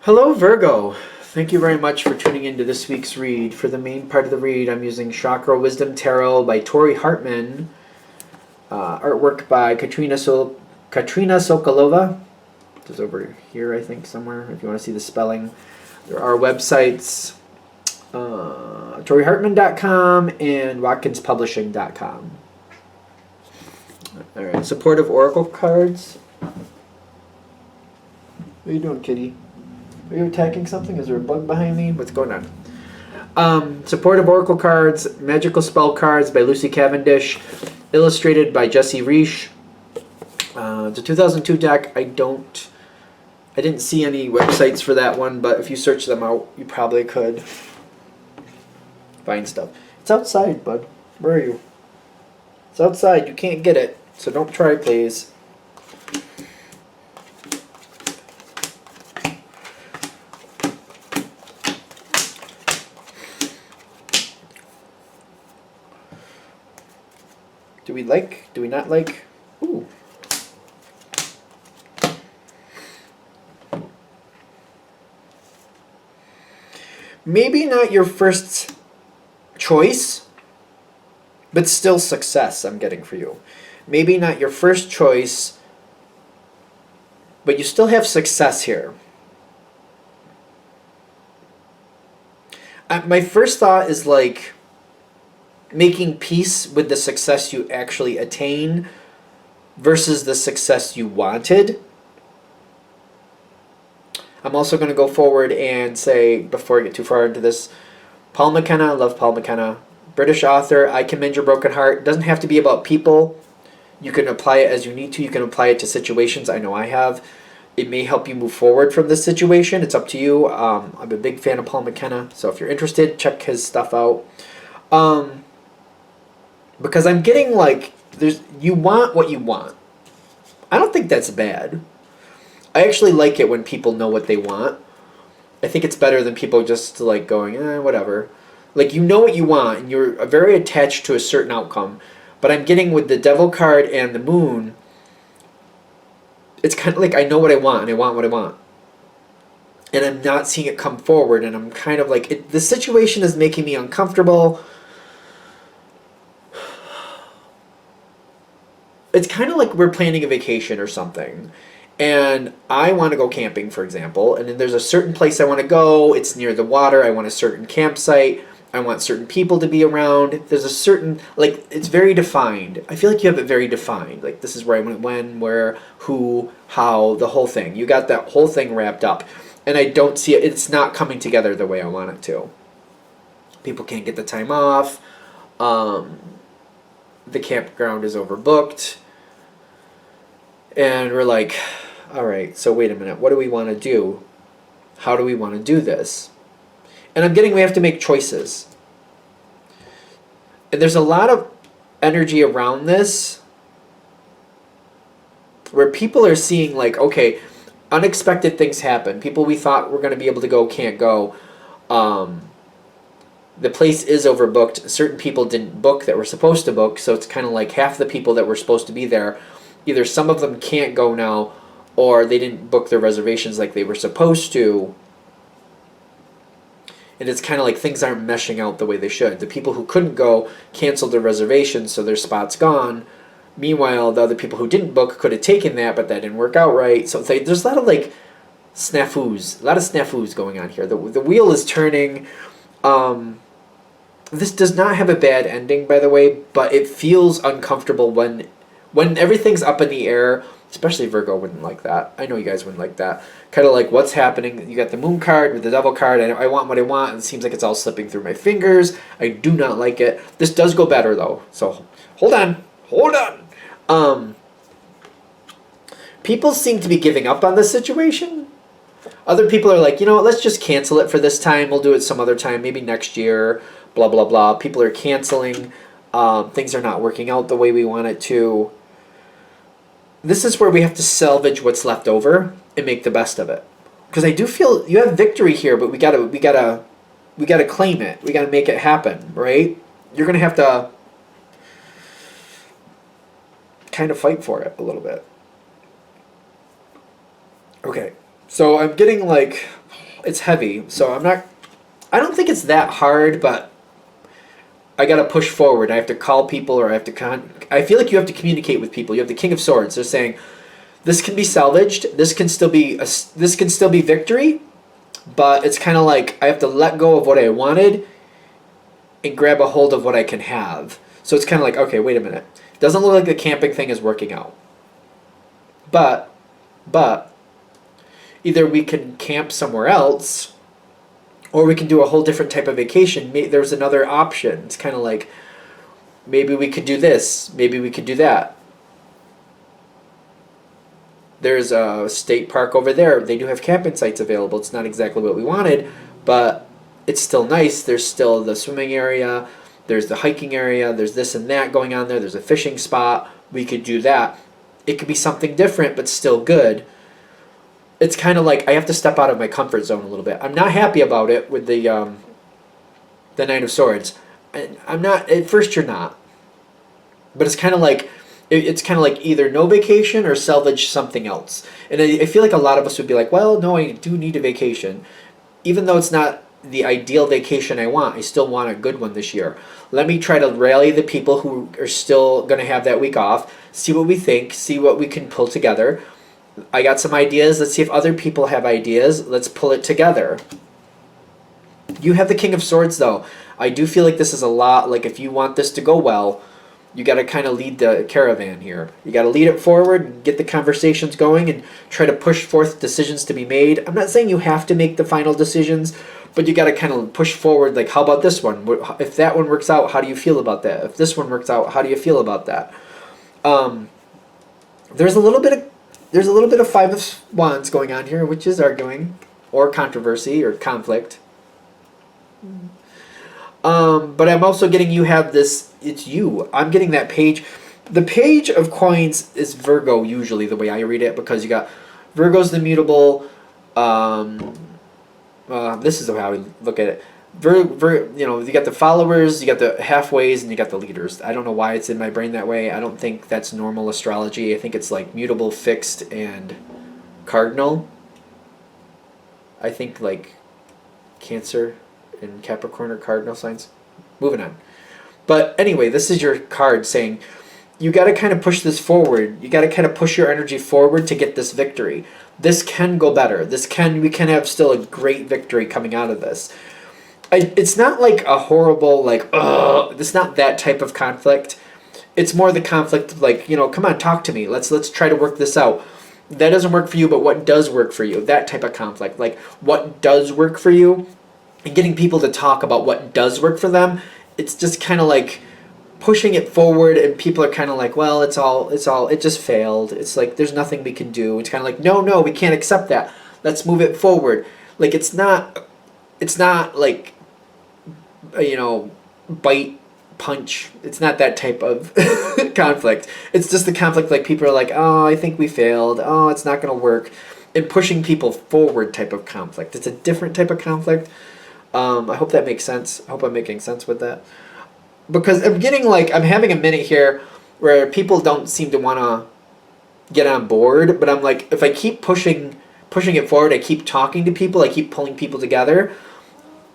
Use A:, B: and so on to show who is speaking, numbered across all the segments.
A: Hello, Virgo. Thank you very much for tuning into this week's read. For the main part of the read, I'm using Chakra Wisdom Tarot by Tori Hartman, artwork by Katrina Sokolova. It's over here, I think, somewhere, if you want to see the spelling. There are websites, ToriHartman.com and WatkinsPublishing.com. All right, supportive oracle cards. What are you doing, kitty? Are you attacking something? Is there a bug behind me? What's going on? Supportive oracle cards, magical spell cards by Lucy Cavendish, illustrated by Jesse Reish. It's a 2002 deck. I didn't see any websites for that one, but if you search them out, you probably could find stuff. It's outside, bud. Where are you? It's outside. You can't get it, so don't try, please. Do we not like? Ooh. Maybe not your first choice, but still success I'm getting for you. Maybe not your first choice, but you still have success here. My first thought is like making peace with the success you actually attain versus the success you wanted. I'm also going to go forward and say, before I get too far into this, Paul McKenna, I love Paul McKenna, British author, I Can Mend Your Broken Heart. It doesn't have to be about people. You can apply it as you need to. You can apply it to situations. I know I have. It may help you move forward from this situation. It's up to you. I'm a big fan of Paul McKenna, so if you're interested, check his stuff out. Because I'm getting like, you want what you want. I don't think that's bad. I actually like it when people know what they want. I think it's better than people just like going, whatever. Like, you know what you want, and you're very attached to a certain outcome. But I'm getting with the Devil card and the Moon, it's kind of like I know what I want, and I want what I want. And I'm not seeing it come forward, and I'm kind of like, the situation is making me uncomfortable. It's kind of like we're planning a vacation or something. And I want to go camping, for example, and then there's a certain place I want to go. It's near the water. I want a certain campsite. I want certain people to be around. There's a certain, like, it's very defined. I feel like you have it very defined. Like, this is where I went, when, where, who, how, the whole thing. You got that whole thing wrapped up. And I don't see it. It's not coming together the way I want it to. People can't get the time off. The campground is overbooked. And we're like, all right, so wait a minute. What do we want to do? How do we want to do this? And I'm getting we have to make choices. And there's a lot of energy around this where people are seeing like, okay, unexpected things happen. People we thought were going to be able to go can't go. The place is overbooked. Certain people didn't book that were supposed to book, so it's kind of like half the people that were supposed to be there, either some of them can't go now, or they didn't book their reservations like they were supposed to. And it's kind of like things aren't meshing out the way they should. The people who couldn't go canceled their reservations, so their spot's gone. Meanwhile, the other people who didn't book could have taken that, but that didn't work out right. So there's a lot of like snafus, a lot of snafus going on here. The wheel is turning. This does not have a bad ending, by the way, but it feels uncomfortable when everything's up in the air. Especially Virgo wouldn't like that. I know you guys wouldn't like that. Kind of like what's happening. You got the Moon card with the Devil card. I want what I want, and it seems like it's all slipping through my fingers. I do not like it. This does go better, though. So hold on. People seem to be giving up on this situation. Other people are like, you know what, let's just cancel it for this time. We'll do it some other time, maybe next year, blah, blah, blah. People are canceling. Things are not working out the way we want it to. This is where we have to salvage what's left over and make the best of it. Because I do feel you have victory here, but we gotta claim it. We gotta make it happen, right? You're gonna have to kind of fight for it a little bit. Okay, so I'm getting like, it's heavy. So I don't think it's that hard, but I gotta push forward. I have to call people, or I have to I feel like you have to communicate with people. You have the King of Swords. They're saying, this can be salvaged. This can still be victory, but it's kind of like I have to let go of what I wanted and grab a hold of what I can have. So it's kind of like, okay, wait a minute. Doesn't look like the camping thing is working out. But either we can camp somewhere else, or we can do a whole different type of vacation. There's another option. It's kind of like, maybe we could do this. Maybe we could do that. There's a state park over there. They do have camping sites available. It's not exactly what we wanted, but it's still nice. There's still the swimming area. There's the hiking area. There's this and that going on there. There's a fishing spot. We could do that. It could be something different, but still good. It's kind of like I have to step out of my comfort zone a little bit. I'm not happy about it with the Knight of Swords. I'm not. At first, you're not. But it's kind of like either no vacation or salvage something else. And I feel like a lot of us would be like, well, no, I do need a vacation, even though it's not the ideal vacation I want. I still want a good one this year. Let me try to rally the people who are still going to have that week off. See what we think. See what we can pull together. I got some ideas. Let's see if other people have ideas. Let's pull it together. You have the King of Swords, though. I do feel like this is a lot. Like, if you want this to go well, you got to kind of lead the caravan here. You got to lead it forward and get the conversations going and try to push forth decisions to be made. I'm not saying you have to make the final decisions, but you got to kind of push forward. Like, how about this one? If that one works out, how do you feel about that? If this one works out, how do you feel about that? There's a little bit of Five of Wands going on here, which is arguing or controversy or conflict. But I'm also getting you have this, it's you. I'm getting that page. The Page of Coins is Virgo usually, the way I read it, because you got Virgo's the mutable. This is how we look at it. You got the followers, you got the halfways, and you got the leaders. I don't know why it's in my brain that way. I don't think that's normal astrology. I think it's like mutable, fixed, and cardinal. I think like Cancer and Capricorn are cardinal signs. Moving on. But anyway, this is your card saying you got to kind of push this forward. You got to kind of push your energy forward to get this victory. This can go better. We can have still a great victory coming out of this. It's not like a horrible, like, it's not that type of conflict. It's more the conflict of like, come on, talk to me. Let's try to work this out. That doesn't work for you, but what does work for you? That type of conflict. Like, what does work for you? And getting people to talk about what does work for them. It's just kind of like pushing it forward, and people are kind of like, well, it just failed. It's like, there's nothing we can do. It's kind of like, no, we can't accept that. Let's move it forward. Like, it's not like, bite, punch. It's not that type of conflict. It's just the conflict like people are like, oh, I think we failed. Oh, it's not going to work. And pushing people forward type of conflict. It's a different type of conflict. I hope that makes sense. I hope I'm making sense with that. Because I'm having a minute here where people don't seem to want to get on board. But I'm like, if I keep pushing it forward, I keep talking to people, I keep pulling people together,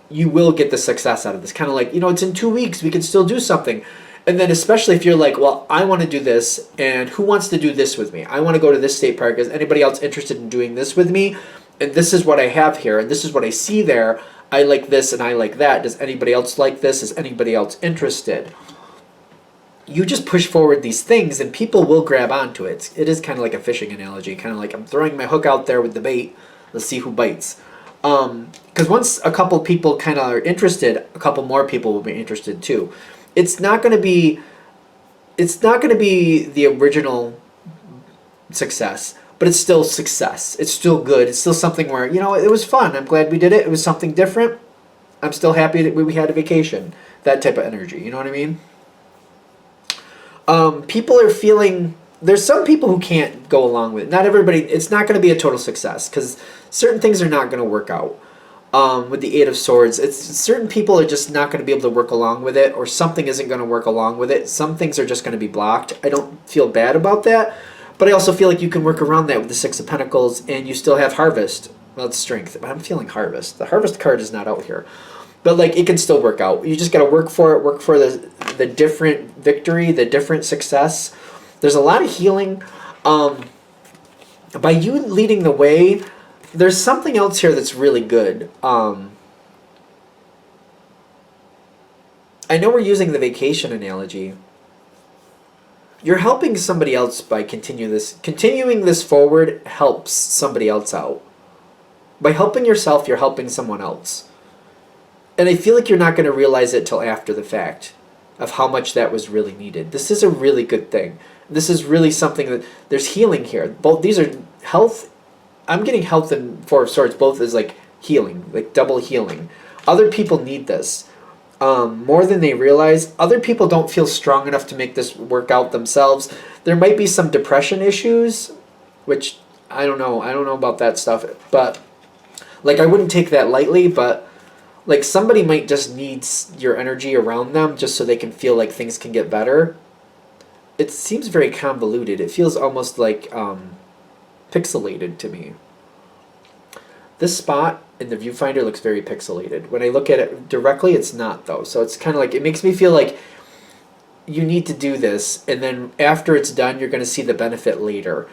A: you will get the success out of this. Kind of like, it's in 2 weeks, we can still do something. And then especially if you're like, well, I want to do this, and who wants to do this with me? I want to go to this state park. Is anybody else interested in doing this with me? And this is what I have here, and this is what I see there. I like this and I like that. Does anybody else like this? Is anybody else interested? You just push forward these things and people will grab onto it. It is kind of like a fishing analogy, kind of like I'm throwing my hook out there with the bait. Let's see who bites. Because once a couple people kind of are interested, a couple more people will be interested too. It's not going to be the original success, but it's still success. It's still good. It's still something where, it was fun. I'm glad we did it. It was something different. I'm still happy that we had a vacation. That type of energy. You know what I mean? People are feeling... There's some people who can't go along with it. Not everybody... It's not going to be a total success because certain things are not going to work out. With the Eight of Swords, certain people are just not going to be able to work along with it, or something isn't going to work along with it. Some things are just going to be blocked. I don't feel bad about that. But I also feel like you can work around that with the Six of Pentacles, and you still have harvest. Well, it's strength, but I'm feeling harvest. The harvest card is not out here. But like it can still work out. You just got to work for it, work for the different victory, the different success. There's a lot of healing. By you leading the way, there's something else here that's really good. I know we're using the vacation analogy. You're helping somebody else by continuing this forward helps somebody else out. By helping yourself, you're helping someone else. And I feel like you're not going to realize it till after the fact of how much that was really needed. This is a really good thing. This is really something that there's healing here. Both these are health. I'm getting health and Four of Swords both as like healing, like double healing. Other people need this more than they realize. Other people don't feel strong enough to make this work out themselves. There might be some depression issues, which I don't know. I don't know about that stuff, but like I wouldn't take that lightly, but like somebody might just need your energy around them just so they can feel like things can get better. It seems very convoluted. It feels almost like pixelated to me. This spot in the viewfinder looks very pixelated. When I look at it directly, it's not though. So it's kind of like, it makes me feel like you need to do this, and then after it's done, you're going to see the benefit later.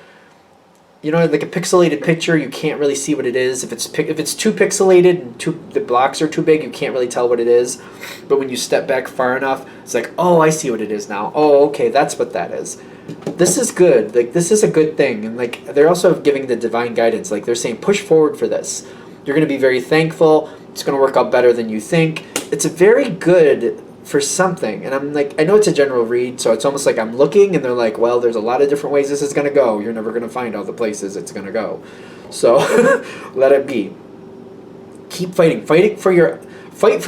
A: You know, like a pixelated picture, you can't really see what it is. If it's too pixelated and the blocks are too big, you can't really tell what it is. But when you step back far enough, it's like, oh, I see what it is now. Oh, okay, that's what that is. This is good. Like, this is a good thing. And like, they're also giving the divine guidance. Like, they're saying, push forward for this. You're going to be very thankful. It's going to work out better than you think. It's very good for something. And I'm like, I know it's a general read, so it's almost like I'm looking and they're like, well, there's a lot of different ways this is going to go. You're never going to find all the places it's going to go. So let it be. Keep fighting. Fight for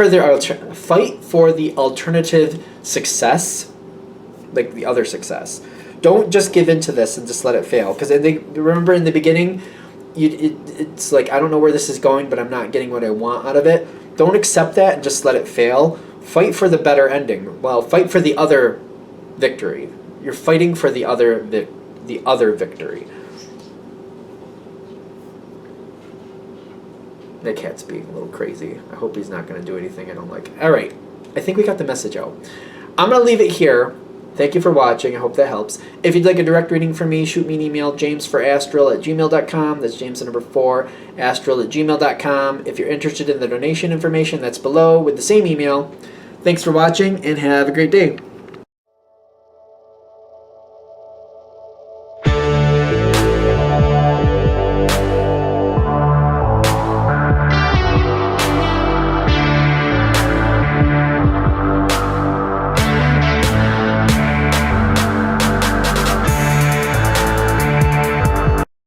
A: the alternative success, like the other success. Don't just give in to this and just let it fail. Because remember in the beginning, it's like, I don't know where this is going, but I'm not getting what I want out of it. Don't accept that and just let it fail. Fight for the better ending. Well, fight for the other victory. You're fighting for the other victory. That cat's being a little crazy. I hope he's not going to do anything I don't like. All right. I think we got the message out. I'm going to leave it here. Thank you for watching. I hope that helps. If you'd like a direct reading from me, shoot me an email, jamesforastral@gmail.com. That's James the number 4, astral@gmail.com. If you're interested in the donation information, that's below with the same email. Thanks for watching and have a great day.